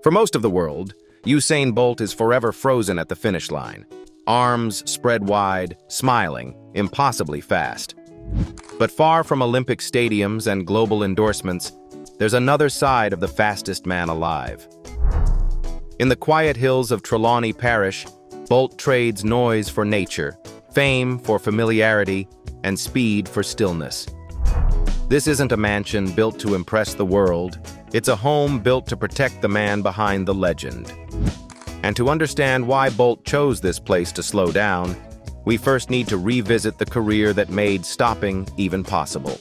For most of the world, Usain Bolt is forever frozen at the finish line, arms spread wide, smiling, impossibly fast. But far from Olympic stadiums and global endorsements, there's another side of the fastest man alive. In the quiet hills of Trelawny Parish, Bolt trades noise for nature, fame for familiarity, and speed for stillness. This isn't a mansion built to impress the world. It's a home built to protect the man behind the legend. And to understand why Bolt chose this place to slow down, we first need to revisit the career that made stopping even possible.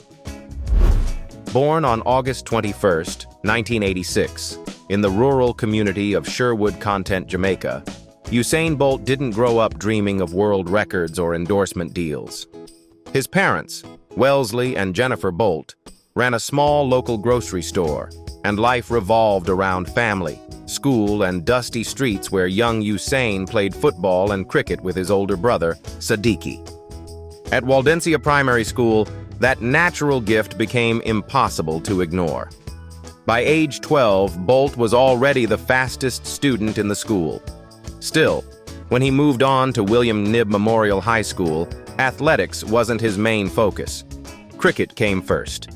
Born on August 21, 1986, in the rural community of Sherwood-Content, Jamaica, Usain Bolt didn't grow up dreaming of world records or endorsement deals. His parents, Wellesley and Jennifer Bolt, ran a small local grocery store, and life revolved around family, school, and dusty streets where young Usain played football and cricket with his older brother, Siddiqui. At Waldensia Primary School, that natural gift became impossible to ignore. By age 12, Bolt was already the fastest student in the school. Still, when he moved on to William Knibb Memorial High School, athletics wasn't his main focus. Cricket came first.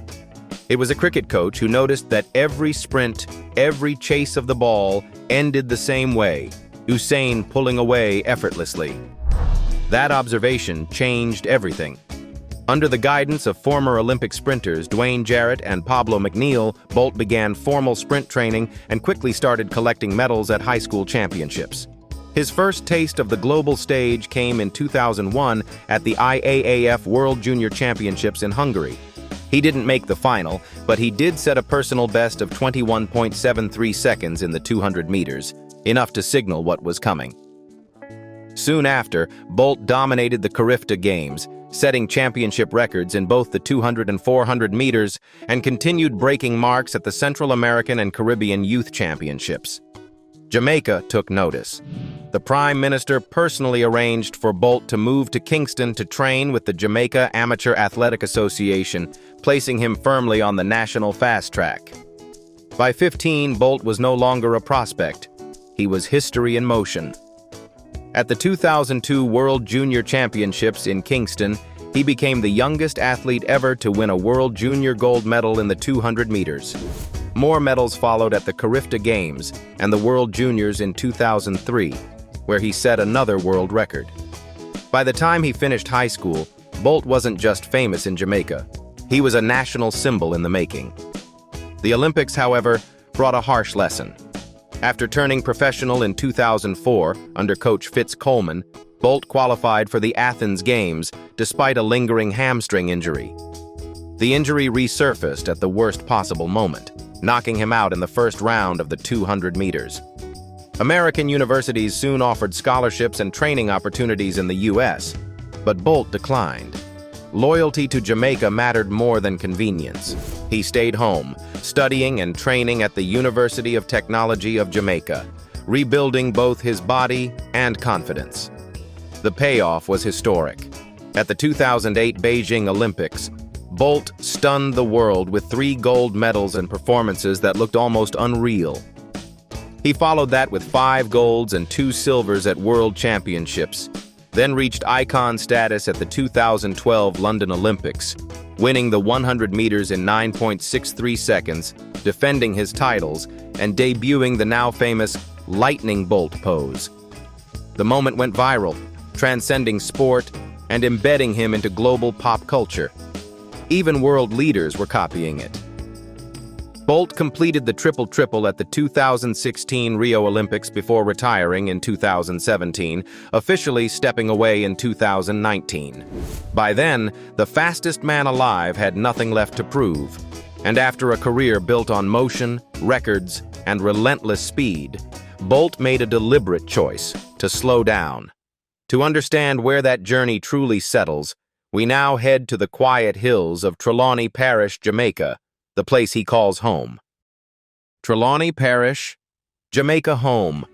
It was a cricket coach who noticed that every sprint, every chase of the ball ended the same way, Usain pulling away effortlessly. That observation changed everything. Under the guidance of former Olympic sprinters Dwayne Jarrett and Pablo McNeil, Bolt began formal sprint training and quickly started collecting medals at high school championships. His first taste of the global stage came in 2001 at the IAAF World Junior Championships in Hungary. He didn't make the final, but he did set a personal best of 21.73 seconds in the 200 meters, enough to signal what was coming. Soon after, Bolt dominated the Carifta Games, setting championship records in both the 200 and 400 meters, and continued breaking marks at the Central American and Caribbean Youth Championships. Jamaica took notice. The Prime Minister personally arranged for Bolt to move to Kingston to train with the Jamaica Amateur Athletic Association, placing him firmly on the national fast track. By 15, Bolt was no longer a prospect. He was history in motion. At the 2002 World Junior Championships in Kingston, he became the youngest athlete ever to win a World Junior gold medal in the 200 meters. More medals followed at the Carifta Games and the World Juniors in 2003, where he set another world record. By the time he finished high school, Bolt wasn't just famous in Jamaica. He was a national symbol in the making. The Olympics, however, brought a harsh lesson. After turning professional in 2004 under coach Fitz Coleman, Bolt qualified for the Athens Games despite a lingering hamstring injury. The injury resurfaced at the worst possible moment, knocking him out in the first round of the 200 meters. American universities soon offered scholarships and training opportunities in the U.S., but Bolt declined. Loyalty to Jamaica mattered more than convenience. He stayed home, studying and training at the University of Technology of Jamaica, rebuilding both his body and confidence. The payoff was historic. At the 2008 Beijing Olympics, Bolt stunned the world with 3 gold medals and performances that looked almost unreal. He followed that with 5 golds and 2 silvers at World Championships, then reached icon status at the 2012 London Olympics, winning the 100 meters in 9.63 seconds, defending his titles, and debuting the now famous lightning bolt pose. The moment went viral, transcending sport and embedding him into global pop culture. Even world leaders were copying it. Bolt completed the triple-triple at the 2016 Rio Olympics before retiring in 2017, officially stepping away in 2019. By then, the fastest man alive had nothing left to prove, and after a career built on motion, records, and relentless speed, Bolt made a deliberate choice to slow down. To understand where that journey truly settles, we now head to the quiet hills of Trelawny Parish, Jamaica, the place he calls home. Trelawny Parish, Jamaica home.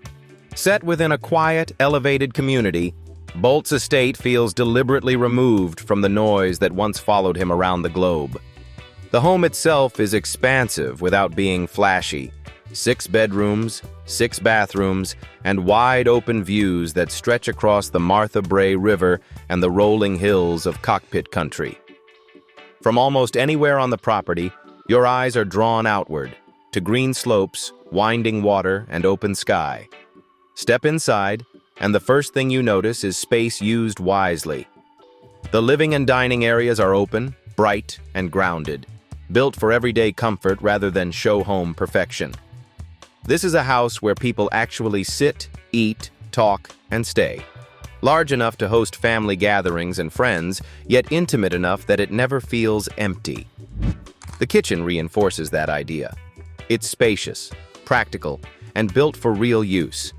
Set within a quiet, elevated community, Bolt's estate feels deliberately removed from the noise that once followed him around the globe. The home itself is expansive without being flashy, 6 bedrooms, 6 bathrooms, and wide-open views that stretch across the Martha Brae River and the rolling hills of Cockpit Country. From almost anywhere on the property, your eyes are drawn outward, to green slopes, winding water, and open sky. Step inside, and the first thing you notice is space used wisely. The living and dining areas are open, bright, and grounded, built for everyday comfort rather than show-home perfection. This is a house where people actually sit, eat, talk, and stay. Large enough to host family gatherings and friends, yet intimate enough that it never feels empty. The kitchen reinforces that idea. It's spacious, practical, and built for real use.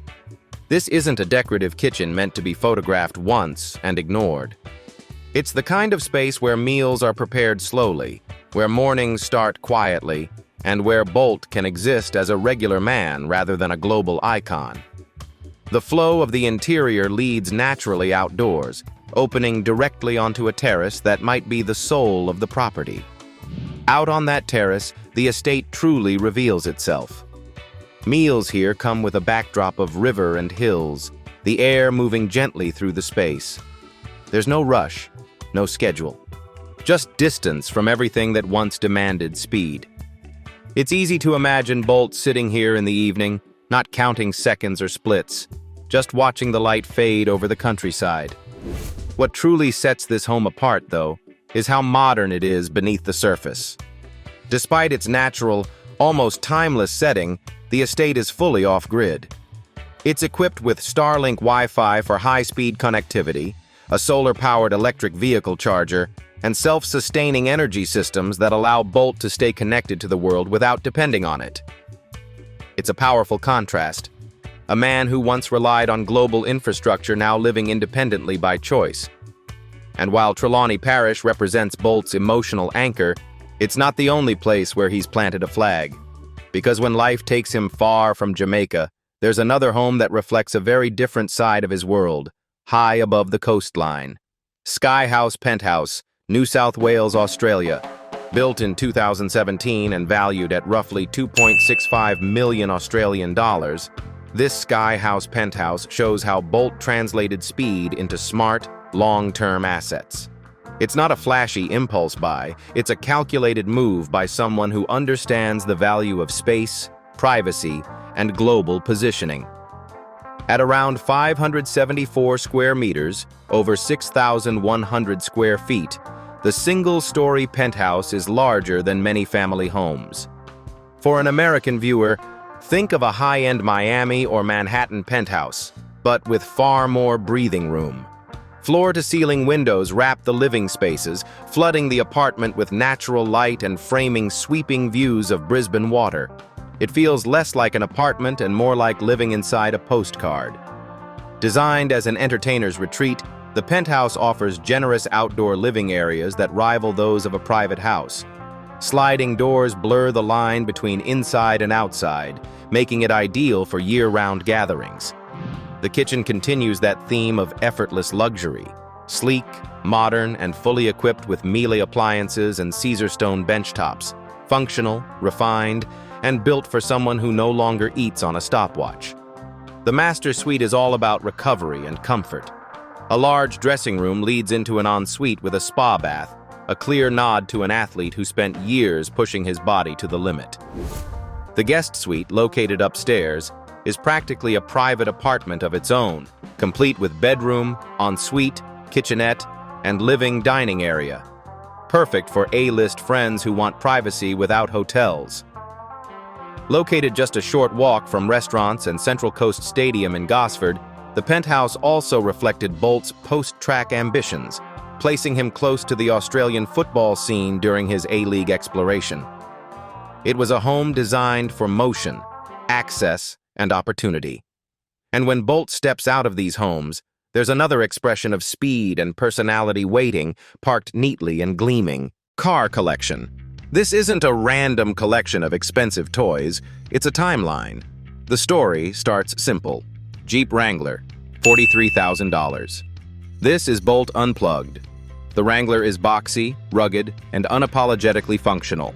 This isn't a decorative kitchen meant to be photographed once and ignored. It's the kind of space where meals are prepared slowly, where mornings start quietly, and where Bolt can exist as a regular man rather than a global icon. The flow of the interior leads naturally outdoors, opening directly onto a terrace that might be the soul of the property. Out on that terrace, the estate truly reveals itself. Meals here come with a backdrop of river and hills, the air moving gently through the space. There's no rush, no schedule, just distance from everything that once demanded speed. It's easy to imagine Bolt sitting here in the evening, not counting seconds or splits, just watching the light fade over the countryside. What truly sets this home apart, though, is how modern it is beneath the surface. Despite its natural, almost timeless setting, the estate is fully off-grid. It's equipped with Starlink Wi-Fi for high-speed connectivity, a solar-powered electric vehicle charger, and self-sustaining energy systems that allow Bolt to stay connected to the world without depending on it. It's a powerful contrast. A man who once relied on global infrastructure now living independently by choice. And while Trelawny Parish represents Bolt's emotional anchor, it's not the only place where he's planted a flag. Because when life takes him far from Jamaica, there's another home that reflects a very different side of his world, high above the coastline. Skyhouse Penthouse, New South Wales, Australia. Built in 2017 and valued at roughly 2.65 million Australian dollars, this Skyhouse penthouse shows how Bolt translated speed into smart, long-term assets. It's not a flashy impulse buy, it's a calculated move by someone who understands the value of space, privacy, and global positioning. At around 574 square meters, over 6,100 square feet, the single-story penthouse is larger than many family homes. For an American viewer, think of a high-end Miami or Manhattan penthouse, but with far more breathing room. Floor-to-ceiling windows wrap the living spaces, flooding the apartment with natural light and framing sweeping views of Brisbane water. It feels less like an apartment and more like living inside a postcard. Designed as an entertainer's retreat, the penthouse offers generous outdoor living areas that rival those of a private house. Sliding doors blur the line between inside and outside, making it ideal for year-round gatherings. The kitchen continues that theme of effortless luxury. Sleek, modern, and fully equipped with Miele appliances and Caesarstone benchtops. Functional, refined, and built for someone who no longer eats on a stopwatch. The master suite is all about recovery and comfort. A large dressing room leads into an ensuite with a spa bath, a clear nod to an athlete who spent years pushing his body to the limit. The guest suite, located upstairs, is practically a private apartment of its own, complete with bedroom, ensuite, kitchenette, and living dining area. Perfect for A-list friends who want privacy without hotels. Located just a short walk from restaurants and Central Coast Stadium in Gosford, the penthouse also reflected Bolt's post-track ambitions, placing him close to the Australian football scene during his A-League exploration. It was a home designed for motion, access, and opportunity. And when Bolt steps out of these homes, there's another expression of speed and personality waiting, parked neatly and gleaming. Car collection. This isn't a random collection of expensive toys, it's a timeline. The story starts simple. Jeep Wrangler, $43,000. This is Bolt Unplugged. The Wrangler is boxy, rugged, and unapologetically functional.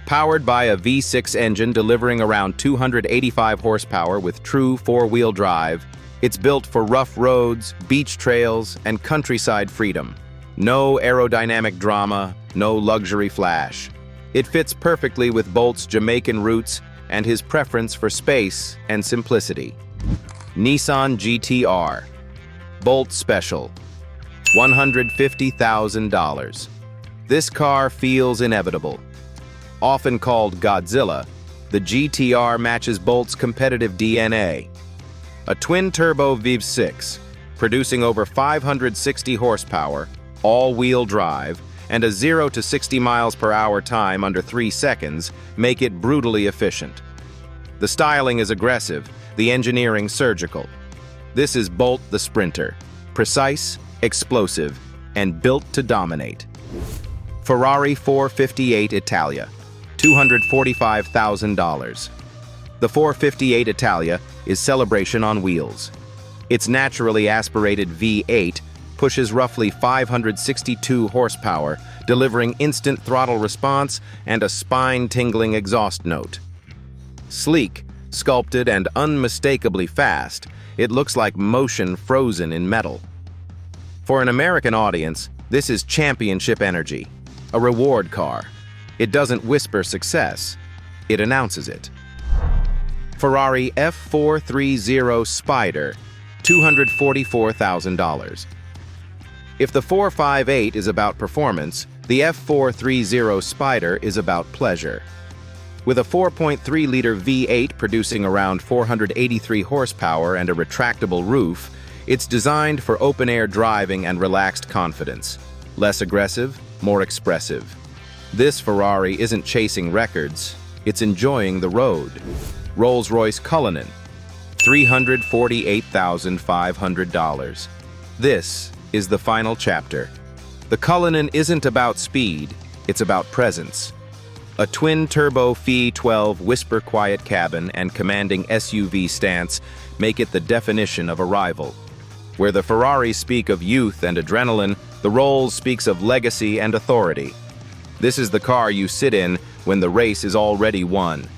Powered by a V6 engine delivering around 285 horsepower with true four-wheel drive, it's built for rough roads, beach trails, and countryside freedom. No aerodynamic drama, no luxury flash. It fits perfectly with Bolt's Jamaican roots and his preference for space and simplicity. Nissan GT-R. Bolt Special. $150,000. This car feels inevitable. Often called Godzilla, the GT-R matches Bolt's competitive DNA. A twin-turbo V6, producing over 560 horsepower, all-wheel drive, and a 0 to 60 miles per hour time under 3 seconds make it brutally efficient. The styling is aggressive, the engineering surgical. This is Bolt the Sprinter, precise, explosive, and built to dominate. Ferrari 458 Italia, $245,000. The 458 Italia is celebration on wheels. Its naturally aspirated V8 pushes roughly 562 horsepower, delivering instant throttle response and a spine-tingling exhaust note. Sleek, sculpted, and unmistakably fast, it looks like motion frozen in metal. For an American audience, this is championship energy, a reward car. It doesn't whisper success, it announces it. Ferrari F430 Spider, $244,000. If the 458 is about performance, the F430 Spider is about pleasure. With a 4.3-liter V8 producing around 483 horsepower and a retractable roof, it's designed for open-air driving and relaxed confidence. Less aggressive, more expressive. This Ferrari isn't chasing records, it's enjoying the road. Rolls-Royce Cullinan, $348,500. This is the final chapter. The Cullinan isn't about speed, it's about presence. A twin-turbo V12 whisper-quiet cabin and commanding SUV stance make it the definition of arrival. Where the Ferraris speak of youth and adrenaline, the Rolls speaks of legacy and authority. This is the car you sit in when the race is already won.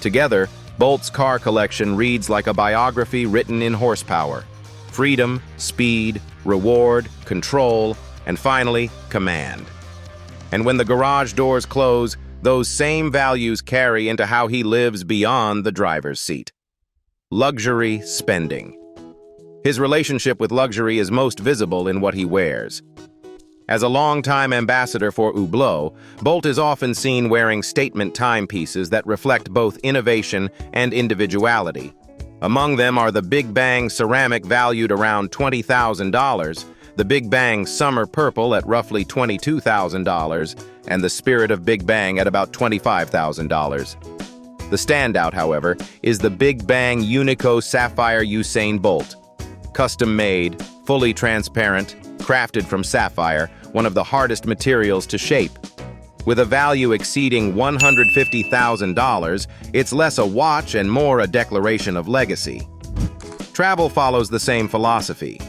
Together, Bolt's car collection reads like a biography written in horsepower. Freedom, speed, reward, control, and finally, command. And when the garage doors close, those same values carry into how he lives beyond the driver's seat. Luxury spending. His relationship with luxury is most visible in what he wears. As a longtime ambassador for Hublot, Bolt is often seen wearing statement timepieces that reflect both innovation and individuality. Among them are the Big Bang ceramic valued around $20,000, the Big Bang Summer Purple at roughly $22,000, and the Spirit of Big Bang at about $25,000. The standout, however, is the Big Bang Unico Sapphire Usain Bolt. Custom-made, fully transparent, crafted from sapphire, one of the hardest materials to shape. With a value exceeding $150,000, it's less a watch and more a declaration of legacy. Travel follows the same philosophy.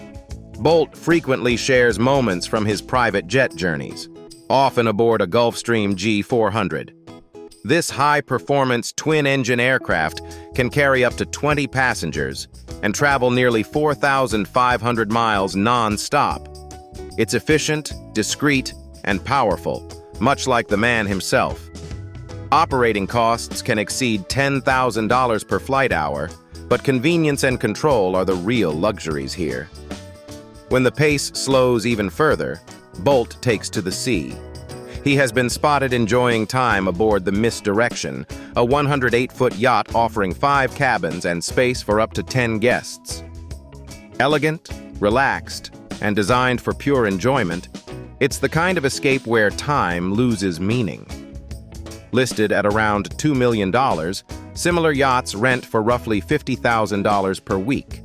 Bolt frequently shares moments from his private jet journeys, often aboard a Gulfstream G400. This high-performance twin-engine aircraft can carry up to 20 passengers and travel nearly 4,500 miles non-stop. It's efficient, discreet, and powerful, much like the man himself. Operating costs can exceed $10,000 per flight hour, but convenience and control are the real luxuries here. When the pace slows even further, Bolt takes to the sea. He has been spotted enjoying time aboard the Misdirection, a 108-foot yacht offering 5 cabins and space for up to 10 guests. Elegant, relaxed, and designed for pure enjoyment, it's the kind of escape where time loses meaning. Listed at around $2 million, similar yachts rent for roughly $50,000 per week.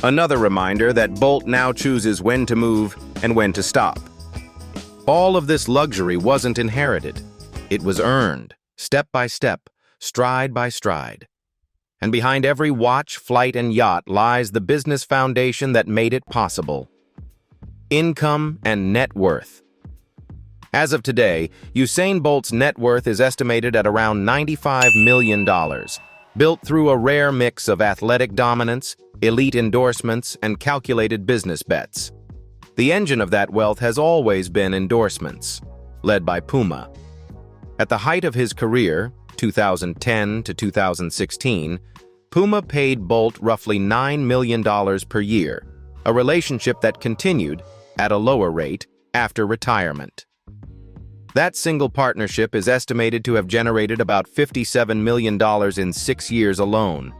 Another reminder that Bolt now chooses when to move and when to stop. All of this luxury wasn't inherited. It was earned, step by step, stride by stride. And behind every watch, flight, and yacht lies the business foundation that made it possible. Income and net worth. As of today, Usain Bolt's net worth is estimated at around $95 million, built through a rare mix of athletic dominance, elite endorsements, and calculated business bets. The engine of that wealth has always been endorsements, led by Puma. At the height of his career, 2010 to 2016, Puma paid Bolt roughly $9 million per year, a relationship that continued, at a lower rate, after retirement. That single partnership is estimated to have generated about $57 million in 6 years alone.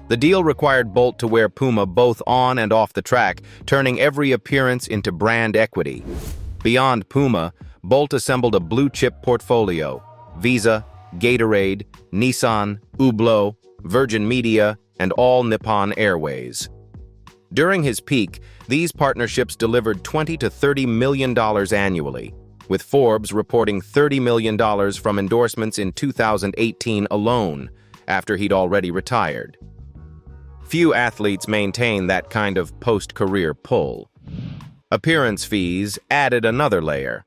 The deal required Bolt to wear Puma both on and off the track, turning every appearance into brand equity. Beyond Puma, Bolt assembled a blue-chip portfolio: Visa, Gatorade, Nissan, Hublot, Virgin Media, and All Nippon Airways. During his peak, these partnerships delivered $20 to $30 million annually, with Forbes reporting $30 million from endorsements in 2018 alone, after he'd already retired. Few athletes maintain that kind of post-career pull. Appearance fees added another layer.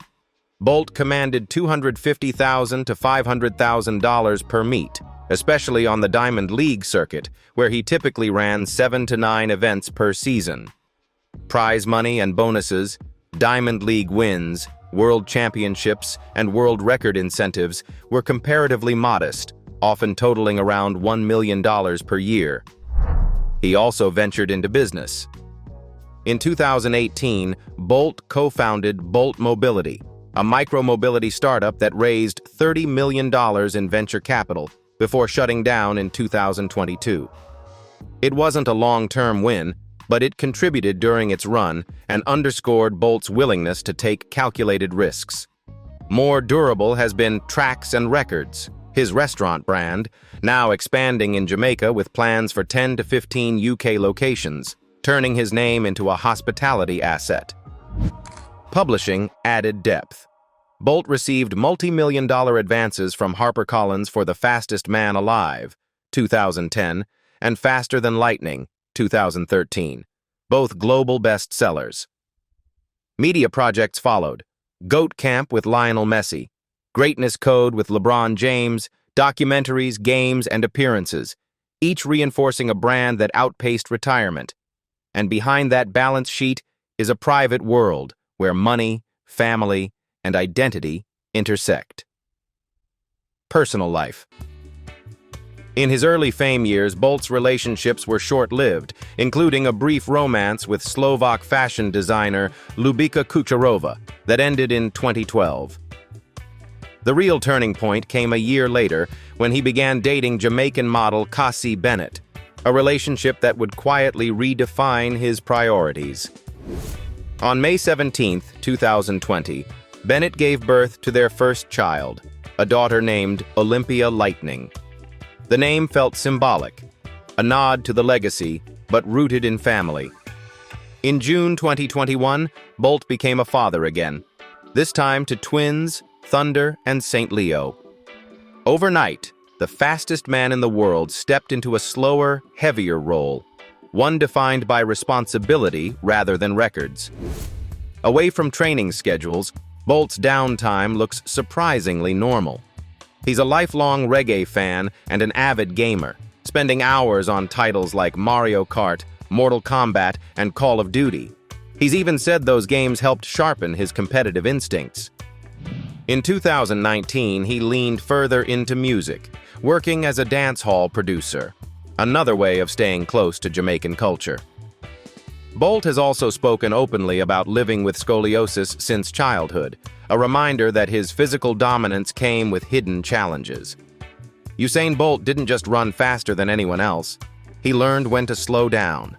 Bolt commanded $250,000 to $500,000 per meet, especially on the Diamond League circuit, where he typically ran 7 to 9 events per season. Prize money and bonuses, Diamond League wins, World Championships, and world record incentives were comparatively modest, often totaling around $1 million per year. He also ventured into business. In 2018, Bolt co-founded Bolt Mobility, a micro-mobility startup that raised $30 million in venture capital before shutting down in 2022. It wasn't a long-term win, but it contributed during its run and underscored Bolt's willingness to take calculated risks. More durable has been Tracks and Records, his restaurant brand, now expanding in Jamaica with plans for 10 to 15 UK locations, turning his name into a hospitality asset. Publishing added depth. Bolt received multi-million-dollar advances from HarperCollins for The Fastest Man Alive, 2010, and Faster Than Lightning, 2013, both global bestsellers. Media projects followed: Goat Camp with Lionel Messi, Greatness Code with LeBron James, documentaries, games, and appearances, each reinforcing a brand that outpaced retirement. And behind that balance sheet is a private world where money, family, and identity intersect. Personal life. In his early fame years, Bolt's relationships were short-lived, including a brief romance with Slovak fashion designer Lubika Kucherova that ended in 2012. The real turning point came a year later when he began dating Jamaican model Cassie Bennett, a relationship that would quietly redefine his priorities. On May 17, 2020, Bennett gave birth to their first child, a daughter named Olympia Lightning. The name felt symbolic, a nod to the legacy, but rooted in family. In June 2021, Bolt became a father again, this time to twins, Thunder and St. Leo. Overnight, the fastest man in the world stepped into a slower, heavier role, one defined by responsibility rather than records. Away from training schedules, Bolt's downtime looks surprisingly normal. He's a lifelong reggae fan and an avid gamer, spending hours on titles like Mario Kart, Mortal Kombat, and Call of Duty. He's even said those games helped sharpen his competitive instincts. In 2019, he leaned further into music, working as a dance hall producer, another way of staying close to Jamaican culture. Bolt has also spoken openly about living with scoliosis since childhood, a reminder that his physical dominance came with hidden challenges. Usain Bolt didn't just run faster than anyone else, he learned when to slow down.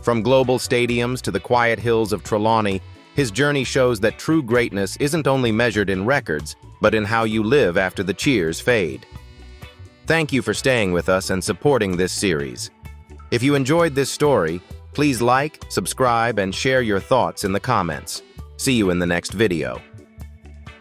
From global stadiums to the quiet hills of Trelawny, his journey shows that true greatness isn't only measured in records, but in how you live after the cheers fade. Thank you for staying with us and supporting this series. If you enjoyed this story, please like, subscribe, and share your thoughts in the comments. See you in the next video.